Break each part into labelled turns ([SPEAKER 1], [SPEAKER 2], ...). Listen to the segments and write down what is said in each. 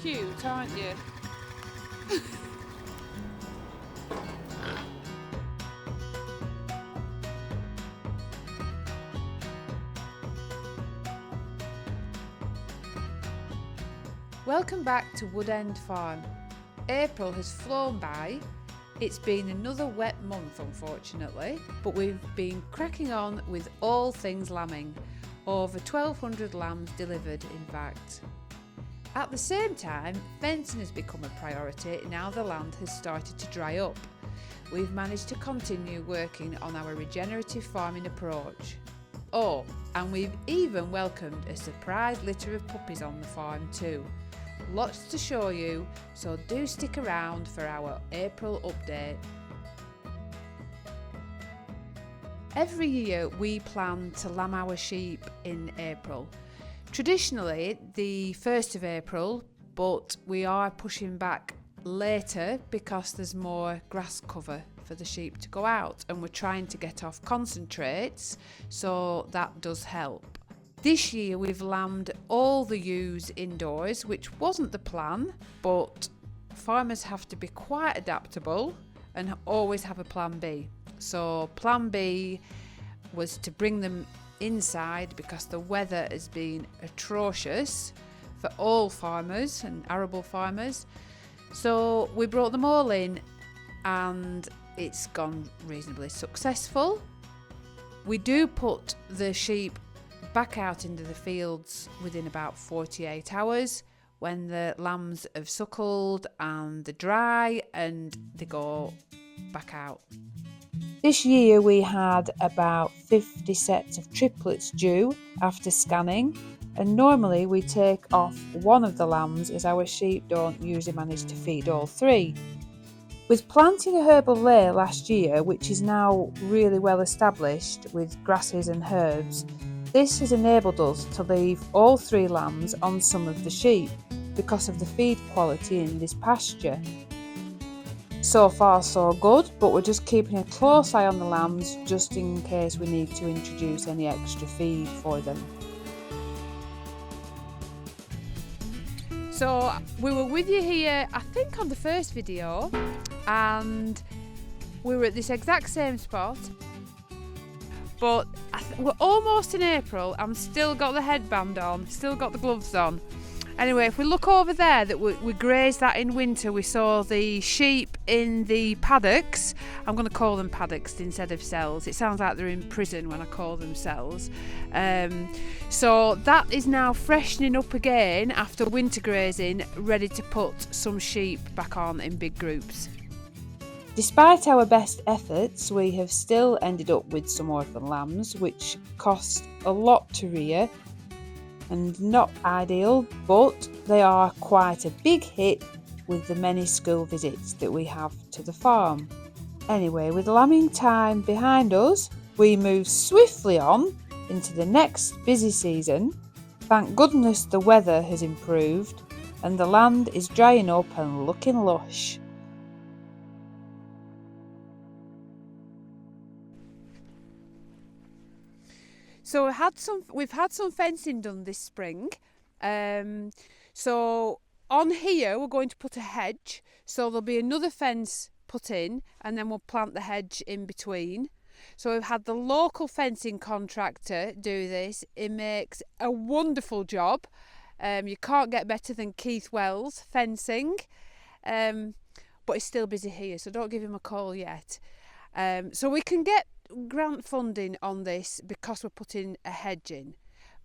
[SPEAKER 1] cute, aren't you? Welcome back to Woodend Farm. April has flown by. It's been another wet month, unfortunately, but we've been cracking on with all things lambing. Over 1,200 lambs delivered, in fact. At the same time, fencing has become a priority now the land has started to dry up. We've managed to continue working on our regenerative farming approach. Oh, and we've even welcomed a surprise litter of puppies on the farm too. Lots to show you, so do stick around for our April update. Every year we plan to lamb our sheep in April. Traditionally the 1st of April, but we are pushing back later because there's more grass cover for the sheep to go out, and we're trying to get off concentrates, so that does help. This year we've lambed all the ewes indoors, which wasn't the plan, but farmers have to be quite adaptable and always have a plan B. So plan B was to bring them inside because the weather has been atrocious for all farmers and arable farmers. So we brought them all in and it's gone reasonably successful. We do put the sheep back out into the fields within about 48 hours when the lambs have suckled and they're dry, and they go back out. This year we had about 50 sets of triplets due after scanning, and normally we take off one of the lambs as our sheep don't usually manage to feed all three. With planting a herbal layer last year, which is now really well established with grasses and herbs, this has enabled us to leave all three lambs on some of the sheep because of the feed quality in this pasture. So far so good, but we're just keeping a close eye on the lambs just in case we need to introduce any extra feed for them. So we were with you here, I think on the first video, and we were at this exact same spot. But we're almost in April. I'm still got the headband on, still got the gloves on. Anyway, if we look over there, that we grazed that in winter, we saw the sheep in the paddocks. I'm going to call them paddocks instead of cells. It sounds like they're in prison when I call them cells. So that is now freshening up again after winter grazing, ready to put some sheep back on in big groups. Despite our best efforts, we have still ended up with some orphan lambs, which cost a lot to rear and not ideal, but they are quite a big hit with the many school visits that we have to the farm. Anyway, with lambing time behind us, we move swiftly on into the next busy season. Thank goodness the weather has improved and the land is drying up and looking lush. So we've had some fencing done this spring. So on here we're going to put a hedge. So there'll be another fence put in, and then we'll plant the hedge in between. So we've had the local fencing contractor do this. It makes a wonderful job. You can't get better than Keith Wells fencing. But he's still busy here, so don't give him a call yet. So we can get grant funding on this because we're putting a hedge in,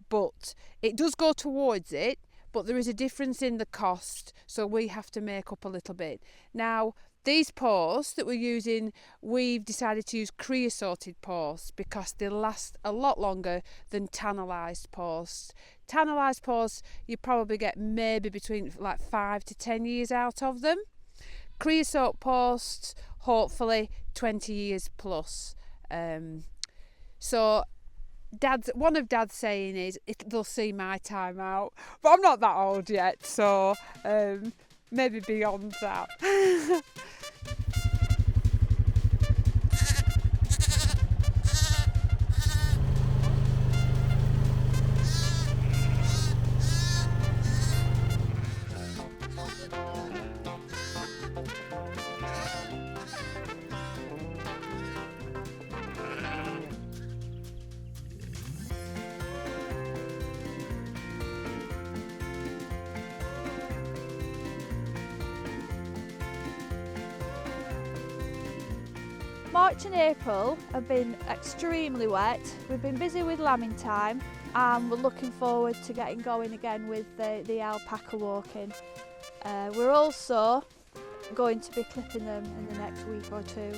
[SPEAKER 1] but it does go towards it, but there is a difference in the cost, so we have to make up a little bit. Now these posts that we're using, we've decided to use creosoted posts because they last a lot longer than tannalised posts. Tannalised posts you probably get maybe between like 5 to 10 years out of them. Creosote posts hopefully 20 years plus. So one of Dad's saying is they'll see my time out, but I'm not that old yet, so maybe beyond that.
[SPEAKER 2] March and April have been extremely wet. We've been busy with lambing time and we're looking forward to getting going again with the alpaca walking. We're also going to be clipping them in the next week or two.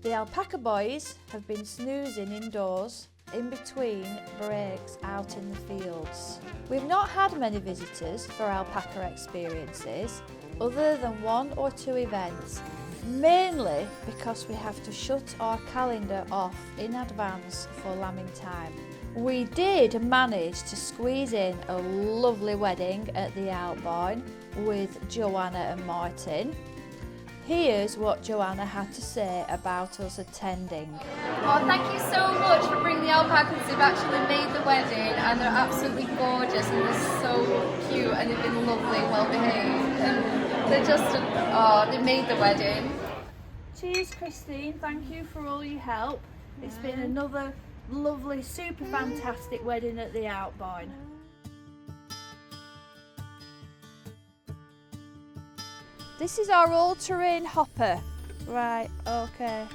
[SPEAKER 2] The alpaca boys have been snoozing indoors in between breaks out in the fields. We've not had many visitors for alpaca experiences other than 1 or 2 events, mainly because we have to shut our calendar off in advance for lambing time. We did manage to squeeze in a lovely wedding at the Alpine with Joanna and Martin. Here's what Joanna had to say about us attending.
[SPEAKER 3] Oh, thank you so much for bringing the alpacas. They've actually made the wedding and they're absolutely gorgeous and they're so cute and they've been lovely, well behaved, and they're just, they made the wedding.
[SPEAKER 2] Cheers, Christine, thank you for all your help. It's been another lovely, super fantastic wedding at the Alpine. This is our all-terrain hopper. Right, okay.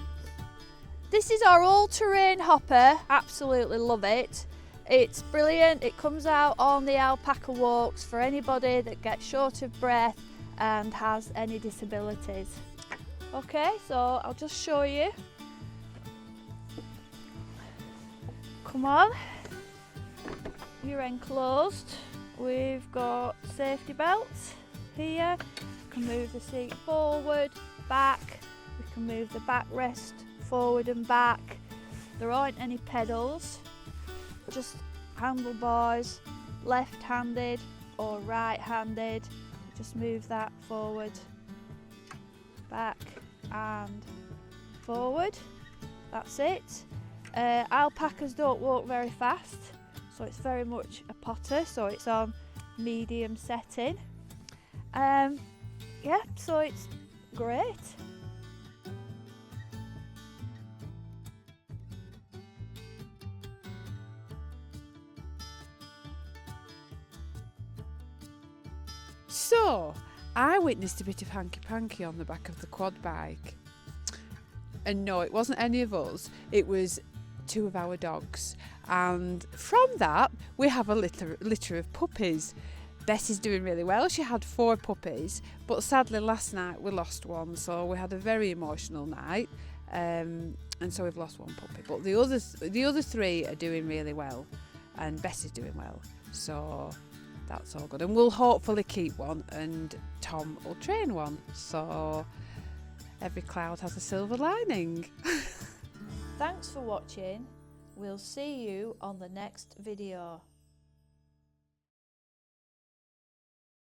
[SPEAKER 2] This is our all-terrain hopper. Absolutely love it. It's brilliant. It comes out on the alpaca walks for anybody that gets short of breath and has any disabilities. Okay, so I'll just show you. Come on. You're enclosed. We've got safety belts here. We can move the seat forward, back. We can move the backrest forward and back. There aren't any pedals, just handlebars, left-handed or right-handed. Just move that forward, back and forward. That's it. Alpacas don't walk very fast, so it's very much a potter, so it's on medium setting. Yeah, so it's great.
[SPEAKER 1] So, I witnessed a bit of hanky-panky on the back of the quad bike. And no, it wasn't any of us, it was 2 of our dogs. And from that, we have a litter of puppies. Bessie's doing really well. She had 4 puppies, but sadly last night we lost one, so we had a very emotional night, and so we've lost 1 puppy. But the other 3 are doing really well, and Bessie's doing well, so that's all good. And we'll hopefully keep one, and Tom will train one. So every cloud has a silver lining.
[SPEAKER 2] Thanks for watching. We'll see you on the next video.